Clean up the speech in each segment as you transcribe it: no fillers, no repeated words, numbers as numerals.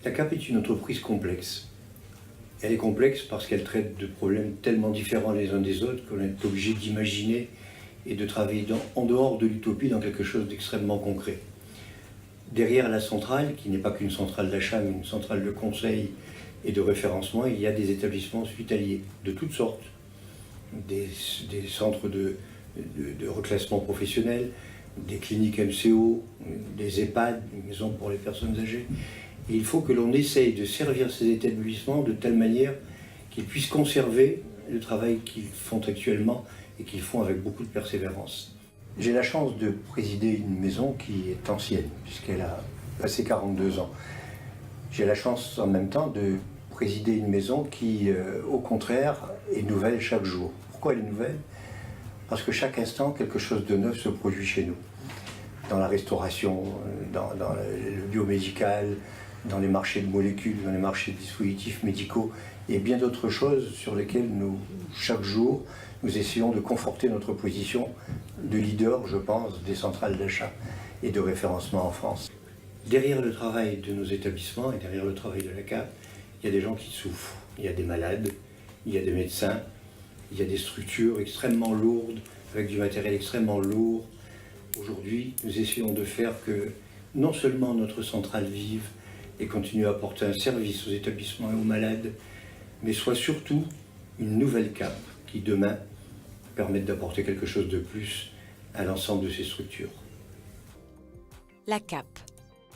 La CAP est une entreprise complexe. Elle est complexe parce qu'elle traite de problèmes tellement différents les uns des autres qu'on est obligé d'imaginer et de travailler en dehors de l'utopie dans quelque chose d'extrêmement concret. Derrière la centrale, qui n'est pas qu'une centrale d'achat, mais une centrale de conseil et de référencement, il y a des établissements hospitaliers de toutes sortes, des centres de reclassement professionnel, des cliniques MCO, des EHPAD, des maisons pour les personnes âgées. Et il faut que l'on essaye de servir ces établissements de telle manière qu'ils puissent conserver le travail qu'ils font actuellement et qu'ils font avec beaucoup de persévérance. J'ai la chance de présider une maison qui est ancienne, puisqu'elle a passé 42 ans. J'ai la chance en même temps de présider une maison qui, au contraire, est nouvelle chaque jour. Pourquoi elle est nouvelle? Parce que chaque instant, quelque chose de neuf se produit chez nous. Dans la restauration, dans le biomédical, dans les marchés de molécules, dans les marchés de dispositifs médicaux et bien d'autres choses sur lesquelles nous, chaque jour, nous essayons de conforter notre position de leader, je pense, des centrales d'achat et de référencement en France. Derrière le travail de nos établissements et derrière le travail de la CAP, il y a des gens qui souffrent. Il y a des malades, il y a des médecins, il y a des structures extrêmement lourdes, avec du matériel extrêmement lourd. Aujourd'hui, nous essayons de faire que non seulement notre centrale vive et continue à apporter un service aux établissements et aux malades, mais soit surtout une nouvelle CAP qui, demain, permette d'apporter quelque chose de plus à l'ensemble de ces structures. La CAP,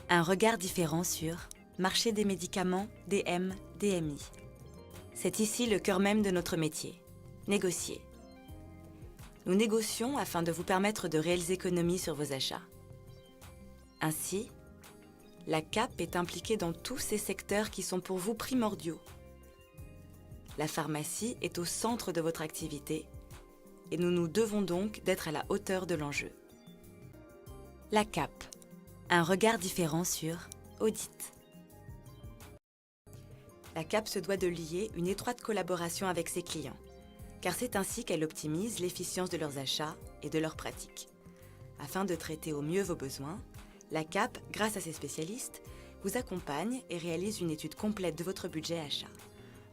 un regard différent sur marché des médicaments, DM, DMI. C'est ici le cœur même de notre métier, négocier. Nous négocions afin de vous permettre de réelles économies sur vos achats. Ainsi, la CAP est impliquée dans tous ces secteurs qui sont pour vous primordiaux. La pharmacie est au centre de votre activité et nous nous devons donc d'être à la hauteur de l'enjeu. La CAP, un regard différent sur audit. La CAP se doit de lier une étroite collaboration avec ses clients, car c'est ainsi qu'elle optimise l'efficience de leurs achats et de leurs pratiques. Afin de traiter au mieux vos besoins, la CAP, grâce à ses spécialistes, vous accompagne et réalise une étude complète de votre budget achat,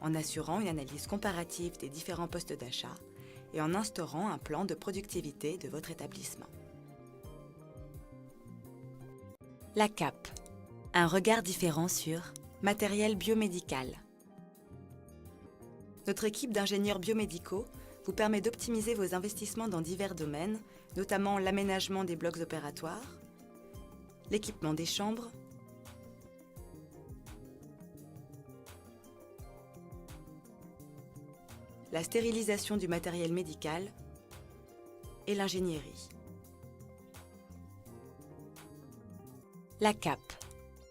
en assurant une analyse comparative des différents postes d'achat et en instaurant un plan de productivité de votre établissement. La CAP, un regard différent sur matériel biomédical. Notre équipe d'ingénieurs biomédicaux vous permet d'optimiser vos investissements dans divers domaines, notamment l'aménagement des blocs opératoires, l'équipement des chambres, la stérilisation du matériel médical et l'ingénierie. La CAP,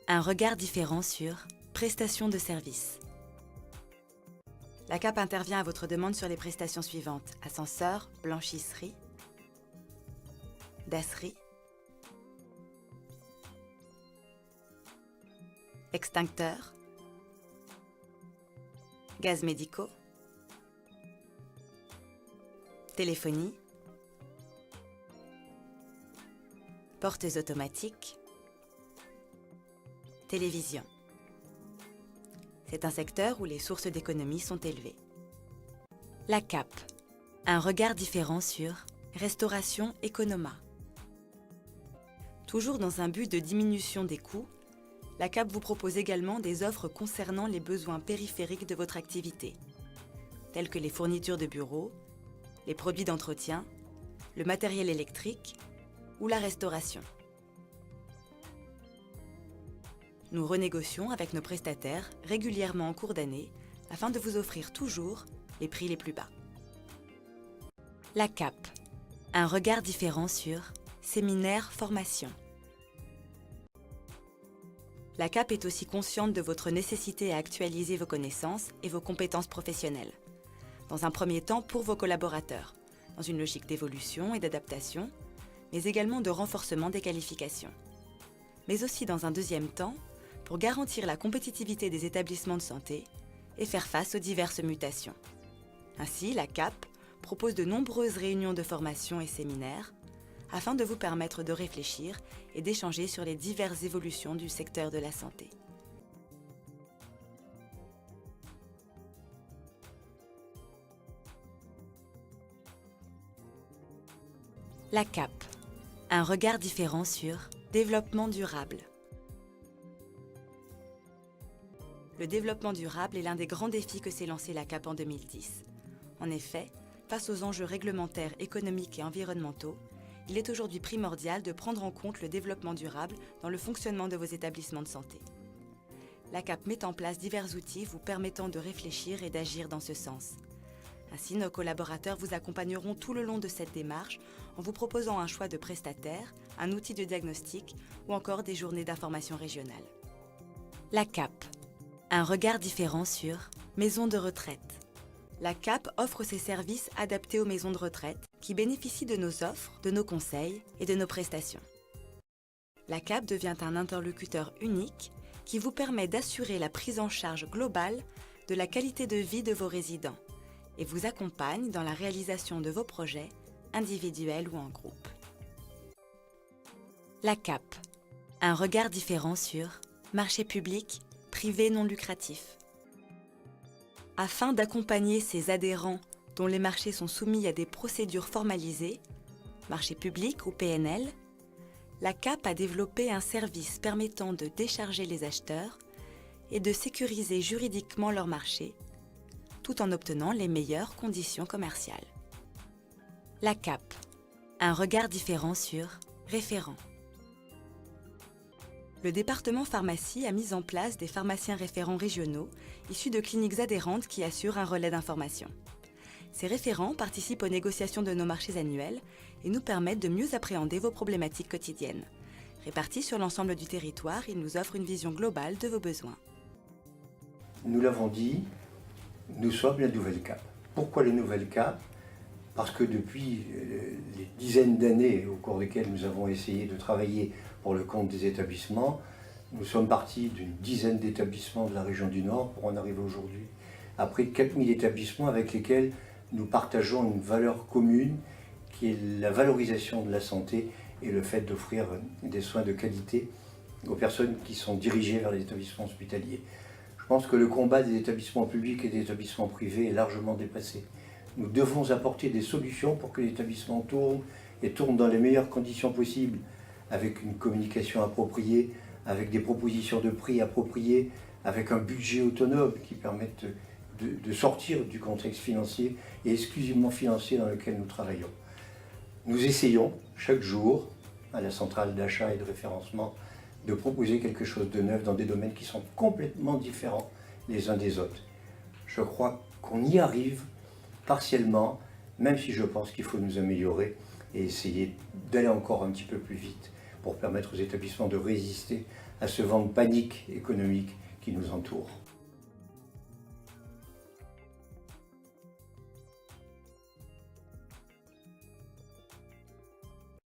un regard différent sur prestations de services. La CAP intervient à votre demande sur les prestations suivantes: ascenseur, blanchisserie, dasserie, extincteurs, gaz médicaux, téléphonie, portes automatiques, télévision. C'est un secteur où les sources d'économie sont élevées. La CAP, un regard différent sur restauration Economa. Toujours dans un but de diminution des coûts, la CAP vous propose également des offres concernant les besoins périphériques de votre activité, tels que les fournitures de bureau, les produits d'entretien, le matériel électrique ou la restauration. Nous renégocions avec nos prestataires régulièrement en cours d'année afin de vous offrir toujours les prix les plus bas. La CAP, un regard différent sur séminaire formation. La CAP est aussi consciente de votre nécessité à actualiser vos connaissances et vos compétences professionnelles. Dans un premier temps pour vos collaborateurs, dans une logique d'évolution et d'adaptation, mais également de renforcement des qualifications. Mais aussi dans un deuxième temps, pour garantir la compétitivité des établissements de santé et faire face aux diverses mutations. Ainsi, la CAP propose de nombreuses réunions de formation et séminaires afin de vous permettre de réfléchir et d'échanger sur les diverses évolutions du secteur de la santé. La CAP, un regard différent sur développement durable. Le développement durable est l'un des grands défis que s'est lancé la CAP en 2010. En effet, face aux enjeux réglementaires, économiques et environnementaux, il est aujourd'hui primordial de prendre en compte le développement durable dans le fonctionnement de vos établissements de santé. La CAP met en place divers outils vous permettant de réfléchir et d'agir dans ce sens. Ainsi, nos collaborateurs vous accompagneront tout le long de cette démarche en vous proposant un choix de prestataire, un outil de diagnostic ou encore des journées d'information régionale. La CAP, un regard différent sur maisons de retraite. La CAP offre ses services adaptés aux maisons de retraite qui bénéficient de nos offres, de nos conseils et de nos prestations. La CAP devient un interlocuteur unique qui vous permet d'assurer la prise en charge globale de la qualité de vie de vos résidents et vous accompagne dans la réalisation de vos projets, individuels ou en groupe. La CAP, un regard différent sur marché public, privé non lucratif. Afin d'accompagner ces adhérents dont les marchés sont soumis à des procédures formalisées, marché public ou PNL, la CAP a développé un service permettant de décharger les acheteurs et de sécuriser juridiquement leur marché, tout en obtenant les meilleures conditions commerciales. La CAP, un regard différent sur référents. Le département pharmacie a mis en place des pharmaciens référents régionaux issus de cliniques adhérentes qui assurent un relais d'information. Ces référents participent aux négociations de nos marchés annuels et nous permettent de mieux appréhender vos problématiques quotidiennes. Répartis sur l'ensemble du territoire, ils nous offrent une vision globale de vos besoins. Nous l'avons dit, nous sommes la nouvelle CAP. Pourquoi la nouvelle CAP? Parce que depuis les dizaines d'années au cours desquelles nous avons essayé de travailler pour le compte des établissements, nous sommes partis d'une dizaine d'établissements de la région du Nord pour en arriver aujourd'hui à près de 4000 établissements avec lesquels nous partageons une valeur commune qui est la valorisation de la santé et le fait d'offrir des soins de qualité aux personnes qui sont dirigées vers les établissements hospitaliers. Je pense que le combat des établissements publics et des établissements privés est largement dépassé. Nous devons apporter des solutions pour que l'établissement tourne et tourne dans les meilleures conditions possibles, avec une communication appropriée, avec des propositions de prix appropriées, avec un budget autonome qui permette de sortir du contexte financier et exclusivement financier dans lequel nous travaillons. Nous essayons chaque jour, à la centrale d'achat et de référencement, de proposer quelque chose de neuf dans des domaines qui sont complètement différents les uns des autres. Je crois qu'on y arrive partiellement, même si je pense qu'il faut nous améliorer et essayer d'aller encore un petit peu plus vite pour permettre aux établissements de résister à ce vent de panique économique qui nous entoure.